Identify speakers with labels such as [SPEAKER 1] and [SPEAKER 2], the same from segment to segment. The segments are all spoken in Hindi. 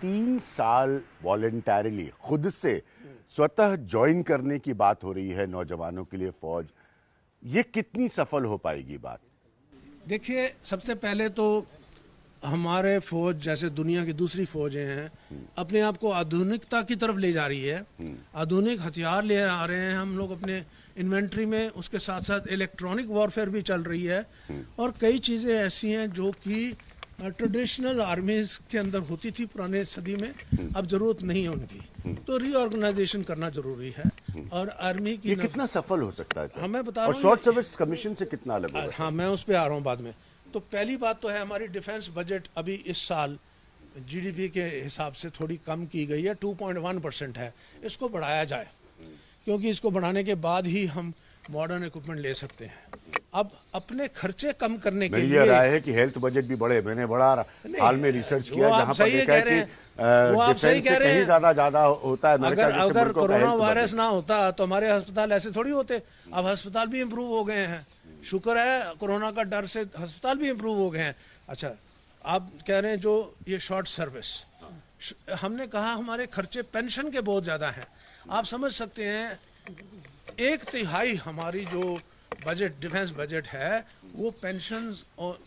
[SPEAKER 1] 3 साल वॉलेंटरली खुद से स्वतः ज्वाइन करने की बात हो रही है नौजवानों के लिए फौज, ये कितनी सफल हो पाएगी बात?
[SPEAKER 2] देखिए, सबसे पहले तो हमारे फौज जैसे दुनिया की दूसरी फौजें हैं, अपने आप को आधुनिकता की तरफ ले जा रही है। आधुनिक हथियार ले आ रहे हैं हम लोग अपने इन्वेंट्री में, उसके साथ साथ इलेक्ट्रॉनिक वॉरफेयर भी चल रही है और कई चीज़ें ऐसी हैं जो कि ट्रेडिशनल आर्मीज के अंदर होती थी पुराने सदी में, अब जरूरत नहीं है उनकी, तो रीऑर्गेनाइजेशन करना जरूरी है। और आर्मी की
[SPEAKER 1] ये कितना सफल हो सकता है सर?
[SPEAKER 2] हाँ, मैं बता
[SPEAKER 1] और
[SPEAKER 2] रहा हूँ
[SPEAKER 1] शॉर्ट सर्विस कमीशन से कितना अलग होगा?
[SPEAKER 2] हाँ, मैं उस पर आ रहा हूँ बाद में। तो पहली बात तो है हमारी डिफेंस बजट अभी इस साल जीडीपी के हिसाब से थोड़ी कम की गई है, 2.1% है। इसको बढ़ाया जाए, क्योंकि इसको बढ़ाने के बाद ही हम मॉडर्न इक्विपमेंट ले सकते हैं। अब अपने खर्चे कम करने के लिए
[SPEAKER 1] ये राय है कि हेल्थ बजट भी बढ़े। मैंने बड़ा हाल में रिसर्च किया जहां पर देखा है कि डिफेंस से कहीं ज्यादा होता है।
[SPEAKER 2] अगर कोरोना वायरस ना होता तो हमारे अस्पताल ऐसे थोड़ी होते। अब अस्पताल भी इम्प्रूव हो गए हैं, शुक्र है, कोरोना का डर से अस्पताल भी इम्प्रूव हो गए हैं। अच्छा, आप कह रहे हैं जो ये शॉर्ट सर्विस, हमने कहा हमारे खर्चे पेंशन के बहुत ज्यादा हैं। आप समझ सकते हैं 1/3 हमारी जो बजट डिफेंस बजट है वो पेंशन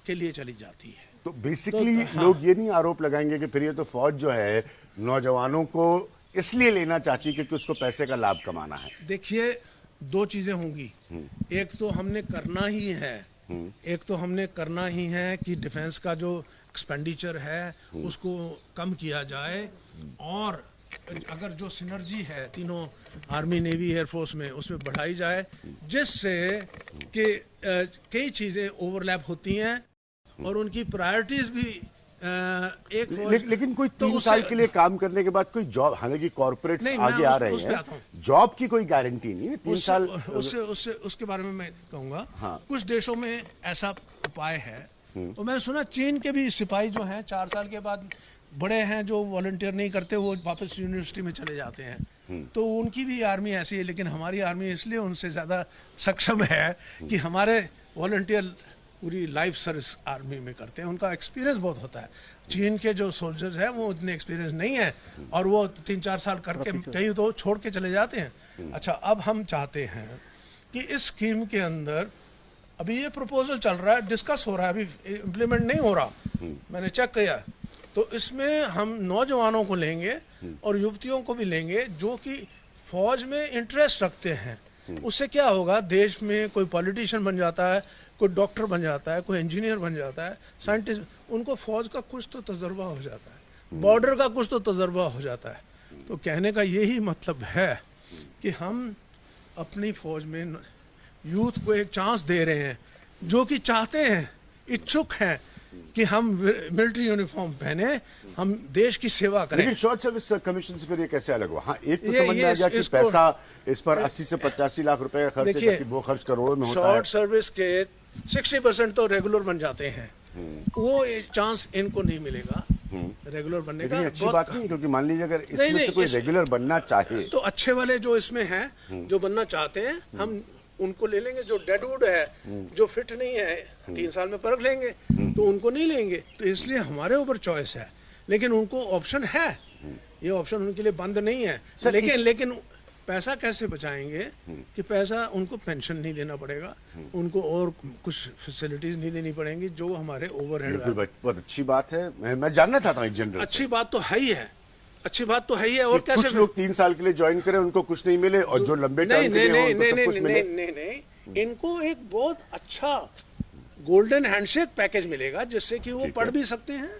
[SPEAKER 2] के लिए चली जाती है।
[SPEAKER 1] तो बेसिकली लोग ये नहीं आरोप लगाएंगे कि फिर ये तो फौज जो है नौजवानों को इसलिए लेना चाहती है क्योंकि उसको पैसे का लाभ कमाना है?
[SPEAKER 2] देखिए, 2 चीजें होंगी। एक तो हमने करना ही है कि डिफेंस का जो एक्सपेंडिचर है उसको कम किया जाए, और अगर जो सिनर्जी है तीनों आर्मी, नेवी, एयरफोर्स में, उसमें बढ़ाई जाए, जिससे कि कई चीजें ओवरलैप होती हैं और उनकी प्रायोरिटीज भी
[SPEAKER 1] लेकिन कोई 3 साल के लिए काम करने के बाद कोई जॉब, हालांकि कॉर्पोरेट्स आगे आ रहे हैं, जॉब की कोई गारंटी नहीं है 3 साल।
[SPEAKER 2] उसके बारे में मैं कहूंगा।
[SPEAKER 1] हाँ।
[SPEAKER 2] कुछ देशों में ऐसा उपाय है। तो मैंने सुना चीन के भी सिपाही जो हैं 4 साल के बाद बड़े हैं जो वॉलंटियर नहीं करते, वो वापस यूनिवर्सिटी में चले जाते हैं। तो उनकी भी आर्मी ऐसी है, लेकिन हमारी आर्मी इसलिए उनसे ज़्यादा सक्षम है कि हमारे वॉलंटियर पूरी लाइफ सर्विस आर्मी में करते हैं, उनका एक्सपीरियंस बहुत होता है। चीन के जो सोल्जर्स हैं वो इतने एक्सपीरियंस नहीं है और वो 3-4 साल करके कहीं तो छोड़ के चले जाते हैं। अच्छा, अब हम चाहते हैं कि इस स्कीम के अंदर अभी ये प्रपोजल चल रहा है, डिस्कस हो रहा है, अभी इम्प्लीमेंट नहीं हो रहा, मैंने चेक किया। तो इसमें हम नौजवानों को लेंगे और युवतियों को भी लेंगे जो कि फौज में इंटरेस्ट रखते हैं। उससे क्या होगा, देश में कोई पॉलिटिशियन बन जाता है, कोई डॉक्टर बन जाता है, कोई इंजीनियर बन जाता है, साइंटिस्ट, उनको फौज का कुछ तो तजर्बा हो जाता है, बॉर्डर का कुछ तो तजर्बा हो जाता है। तो कहने का यही मतलब है कि हम अपनी फौज में यूथ को एक चांस दे रहे हैं जो कि चाहते हैं, इच्छुक हैं कि हम मिलिट्री यूनिफॉर्म पहने, हम देश की सेवा करें।
[SPEAKER 1] लेकिन शॉर्ट सर्विस कमीशन से फिर ये कैसे अलग हुआ? हाँ, एक तो समझ में आ गया कि पैसा इस पर 80 से 85 लाख रुपए का खर्च है, वो खर्च करोड़ों में होता है।
[SPEAKER 2] शॉर्ट सर्विस के 60% तो रेगुलर बन जाते हैं, वो चांस इनको नहीं मिलेगा रेगुलर बनने का।
[SPEAKER 1] अच्छी बात नहीं, क्योंकि मान लीजिए अगर इसमें से कोई रेगुलर बनना चाहे
[SPEAKER 2] तो अच्छे वाले जो इसमें हैं, जो बनना चाहते हैं, हम उनको ले लेंगे। जो डेडवुड है, जो फिट नहीं है, 3 साल में परख लेंगे, तो उनको नहीं लेंगे। तो इसलिए हमारे ऊपर चॉइस है, लेकिन उनको ऑप्शन है, ये ऑप्शन उनके लिए बंद नहीं है। लेकिन पैसा कैसे बचाएंगे कि पैसा उनको पेंशन नहीं देना पड़ेगा, उनको और कुछ फैसिलिटीज नहीं देनी पड़ेंगी जो हमारे ओवरहेड।
[SPEAKER 1] बहुत अच्छी बात है, मैं जानना चाहता हूँ जनरल।
[SPEAKER 2] अच्छी बात तो है ही है, अच्छी बात तो है ही है। और कैसे
[SPEAKER 1] कुछ लोग 3 साल के लिए ज्वाइन करें, उनको कुछ नहीं मिले, और जो लंबे टाइम के लिए हो उनको सब कुछ मिले?
[SPEAKER 2] नहीं, इनको एक बहुत अच्छा गोल्डन हैंडशेक पैकेज मिलेगा, जिससे कि वो पढ़ भी सकते हैं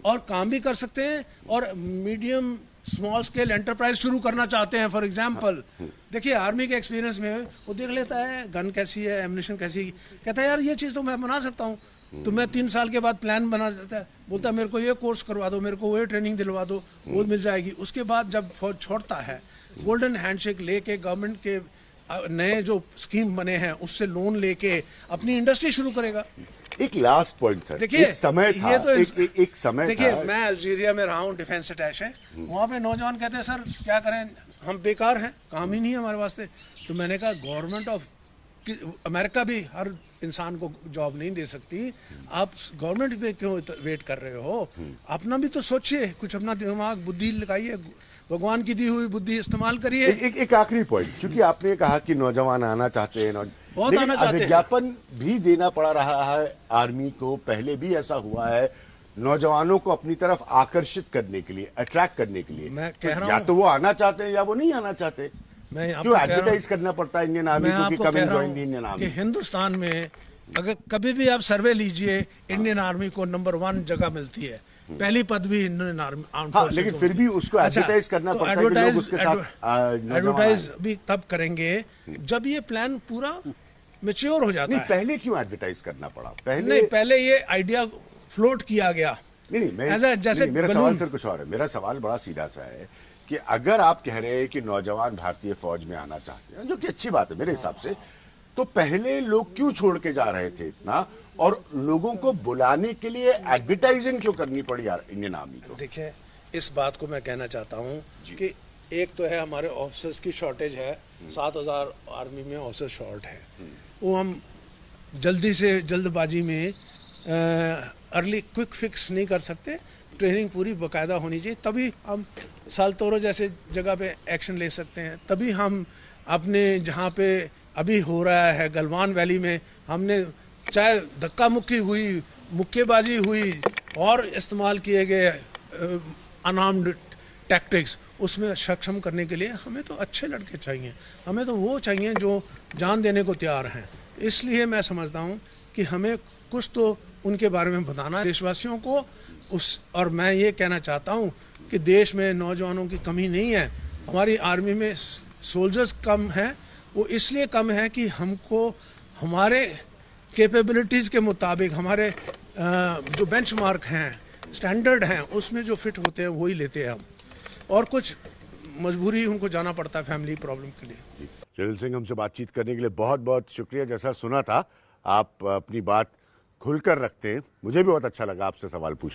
[SPEAKER 2] और काम भी कर सकते हैं, और मीडियम स्मॉल स्केल एंटरप्राइज शुरू करना चाहते हैं। फॉर एग्जांपल, देखिए आर्मी के एक्सपीरियंस में वो देख लेता है गन कैसी है, एम्युनिशन कैसी, कहता है यार ये चीज़ तो मैं बना सकता हूँ। तो मैं 3 साल के बाद प्लान बना देता है, बोलता है मेरे को ये कोर्स करवा दो, मेरे को ये ट्रेनिंग दिलवा दो, वो मिल जाएगी। उसके बाद जब फौज छोड़ता है, गोल्डन हैंडशेक लेके गवर्नमेंट के नए जो स्कीम बने हैं उससे लोन लेके अपनी इंडस्ट्री शुरू करेगा।
[SPEAKER 1] एक लास्ट पॉइंट सर,
[SPEAKER 2] देखिए
[SPEAKER 1] एक समय था, ये तो एक समय
[SPEAKER 2] देखिए, मैं अल्जीरिया में रहा हूँ, डिफेंस अटैच है, वहाँ पे नौजवान कहते हैं सर क्या करें, हम बेकार हैं, काम ही नहीं है हमारे वास्ते। तो मैंने कहा गवर्नमेंट ऑफ अमेरिका भी हर इंसान को जॉब नहीं दे सकती। आप गवर्नमेंट पे क्यों वेट कर रहे हो? अपना भी तो सोचिए, कुछ अपना दिमाग बुद्धि लगाइए, भगवान की दी हुई बुद्धि इस्तेमाल करिए।
[SPEAKER 1] एक आखिरी पॉइंट, क्योंकि आपने कहा कि नौजवान आना चाहते हैं,
[SPEAKER 2] बहुत
[SPEAKER 1] लेकिन
[SPEAKER 2] आना चाहते हैं।
[SPEAKER 1] विज्ञापन भी देना पड़ रहा है आर्मी को। पहले भी ऐसा हुआ है, नौजवानों को अपनी तरफ आकर्षित करने के लिए, अट्रैक्ट करने के लिए।
[SPEAKER 2] मैं कह रहा
[SPEAKER 1] या
[SPEAKER 2] हूं,
[SPEAKER 1] तो वो आना चाहते हैं या वो नहीं आना चाहते।
[SPEAKER 2] मैं आपको
[SPEAKER 1] क्यों
[SPEAKER 2] कह रहा हूं,
[SPEAKER 1] एडवर्टाइज करना पड़ता है इंडियन आर्मी
[SPEAKER 2] मैं
[SPEAKER 1] को कि
[SPEAKER 2] आपको
[SPEAKER 1] कम
[SPEAKER 2] कह
[SPEAKER 1] एंड
[SPEAKER 2] रहा
[SPEAKER 1] जॉइन द इंडियन
[SPEAKER 2] हूं
[SPEAKER 1] आर्मी?
[SPEAKER 2] कि हिंदुस्तान में अगर कभी भी आप सर्वे लीजिए, इंडियन आर्मी को नंबर 1 जगह मिलती है, पहली पदवी इंडियन आर्मी आर्म
[SPEAKER 1] हाँ,
[SPEAKER 2] फोर्सेस
[SPEAKER 1] लेकिन
[SPEAKER 2] को
[SPEAKER 1] फिर
[SPEAKER 2] मिलती
[SPEAKER 1] भी
[SPEAKER 2] है।
[SPEAKER 1] उसको एडवर्टाइज करना
[SPEAKER 2] तो
[SPEAKER 1] पड़ता है कि लोग उसके साथ
[SPEAKER 2] एडवर्टाइज भी तब करेंगे जब ये प्लान पूरा मेच्योर हो जाता
[SPEAKER 1] नहीं,
[SPEAKER 2] है।
[SPEAKER 1] पहले क्यों एडवर्टाइज करना पड़ा?
[SPEAKER 2] नहीं, पहले ये आइडिया फ्लोट किया गया।
[SPEAKER 1] जैसे मेरा सवाल सर कुछ और है। मेरा सवाल बड़ा सीधा सा है कि अगर आप कह रहे हैं कि नौजवान भारतीय फौज में आना चाहते हैं, जो कि अच्छी बात है मेरे हिसाब से, तो पहले लोग क्यों छोड़ के जा रहे थे इतना, और लोगों को बुलाने के लिए एडवर्टाइजिंग क्यों करनी पड़ी यार इंडियन आर्मी को?
[SPEAKER 2] देखिए, इस बात को मैं कहना चाहता हूँ कि एक तो है हमारे ऑफिसर्स की शॉर्टेज है, 7,000 आर्मी में ऑफिसर शॉर्ट है। वो हम जल्दी से जल्दबाजी में अर्ली क्विक फिक्स नहीं कर सकते। ट्रेनिंग पूरी बाकायदा होनी चाहिए, तभी हम सालतोरो जैसे जगह पे एक्शन ले सकते हैं। तभी हम अपने जहाँ पे अभी हो रहा है गलवान वैली में, हमने चाहे धक्का मुक्की हुई, मुक्केबाजी हुई और इस्तेमाल किए गए अनआर्म्ड टैक्टिक्स, उसमें सक्षम करने के लिए हमें तो अच्छे लड़के चाहिए। हमें तो वो चाहिए जो जान देने को तैयार हैं। इसलिए मैं समझता हूँ कि हमें कुछ तो उनके बारे में बताना है देशवासियों को। और मैं ये कहना चाहता हूँ कि देश में नौजवानों की कमी नहीं है। हमारी आर्मी में सोल्जर्स कम हैं, वो इसलिए कम है कि हमको हमारे कैपेबिलिटीज़ के मुताबिक हमारे जो बेंचमार्क हैं, स्टैंडर्ड हैं, उसमें जो फिट होते हैं वही लेते हैं हम, और कुछ मजबूरी उनको जाना पड़ता है फैमिली प्रॉब्लम के लिए।
[SPEAKER 1] जनरल सिंह, हमसे बातचीत करने के लिए बहुत बहुत शुक्रिया। जैसा सुना था, आप अपनी बात खुलकर रखते हैं। मुझे भी बहुत अच्छा लगा आपसे सवाल पूछना।